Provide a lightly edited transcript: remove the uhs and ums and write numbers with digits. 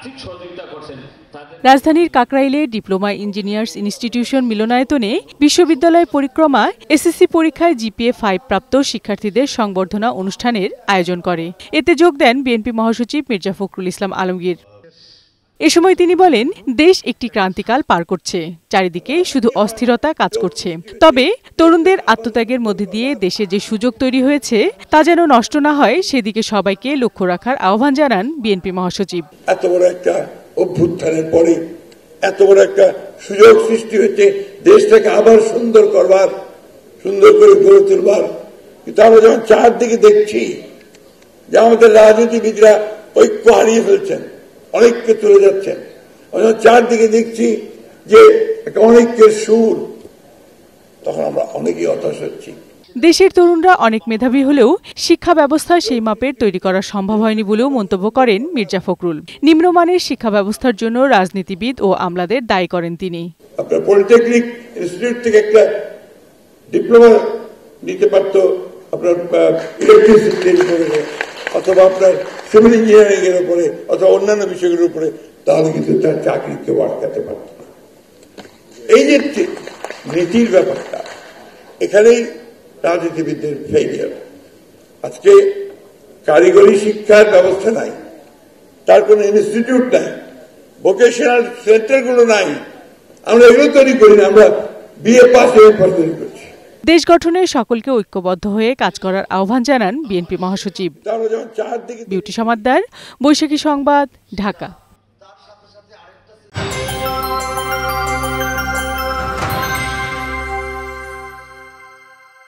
আর্থিক সহযোগিতা করছেন। রাজধানীর কাকরাইলে ডিপ্লোমা ইঞ্জিনিয়ার্স ইনস্টিটিউশন মিলনায়তনে বিশ্ববিদ্যালয় পরিক্রমা এসএসসি পরীক্ষায় জিপিএ 5 প্রাপ্ত শিক্ষার্থীদের সংবর্ধনা অনুষ্ঠানের আয়োজন করে। এতে যোগ দেন বিএনপি মহাসচিব মির্জা ফখরুল ইসলাম আলমগীর। এ সময় তিনি বলেন, দেশ একটি ক্রান্তিকাল পার করছে, চারিদিকে শুধু অস্থিরতা কাজ করছে। তবে তরুণদের আত্মত্যাগের মধ্যে দিয়ে দেশে যে সুযোগ তৈরি হয়েছে তা যেন নষ্ট না হয় সেদিকে সবাইকে লক্ষ্য রাখার আহ্বান জানান বিএনপি মহাসচিব। এত বড় একটা অভ্যুত্থানের পরে এত বড় একটা সুযোগ সৃষ্টি হয়েছে দেশটাকে আবার সুন্দর করবার, সুন্দর করে গড়ে তুলবার। কিন্তু আমরা যখন চারদিকে দেখছি যে আমাদের রাজনীতিবিদরা ঐক্য হারিয়ে ফেলছেন, অনেককে চলে যাচ্ছেন, চারদিকে দেখছি যে একটা অনেকের সুর, তখন আমরা অনেকেই হতাশ হচ্ছি। দেশের তরুণরা অনেক মেধাবী হলেও শিক্ষা ব্যবস্থা সেই মাপের তৈরি করা সম্ভব হয়নি বলেও মন্তব্য করেন মির্জা ফখরুল। নিম্নমানের শিক্ষা ব্যবস্থার জন্য রাজনীতিবিদ ও আমলাদের দায়ী করেন তিনি। আপনার পলিটেকনিক ইনস্টিটিউট থেকে একটা ডিপ্লোমা নিতে পারতো আপনার ইলেকট্রিসিটি অথবা আপনার সিভিল ইঞ্জিনিয়ারিং এর উপরে অথবা অন্যান্য বিষয়গুলোর উপরে, তাহলে কিন্তু তার চাকরি কেউ আটকাতে পারত না। এই যে নীতির ব্যাপারটা, এখানেই রাজনীতিবিদদের ফেলিয়ার। আজকে কারিগরি শিক্ষার ব্যবস্থা নাই, তার কোন ইনস্টিটিউট নাই, ভোকেশনাল সেন্টারগুলো নাই। আমরা এগুলো তৈরি করি না, আমরা বিএ পাস তৈরি করছি। দেশ গঠনে সকলকে ঐক্যবদ্ধ হয়ে কাজ করার আহ্বান জানান বিএনপি মহাসচিব। বিউটি সমাদ্দার, বৈশাখী সংবাদ, ঢাকা।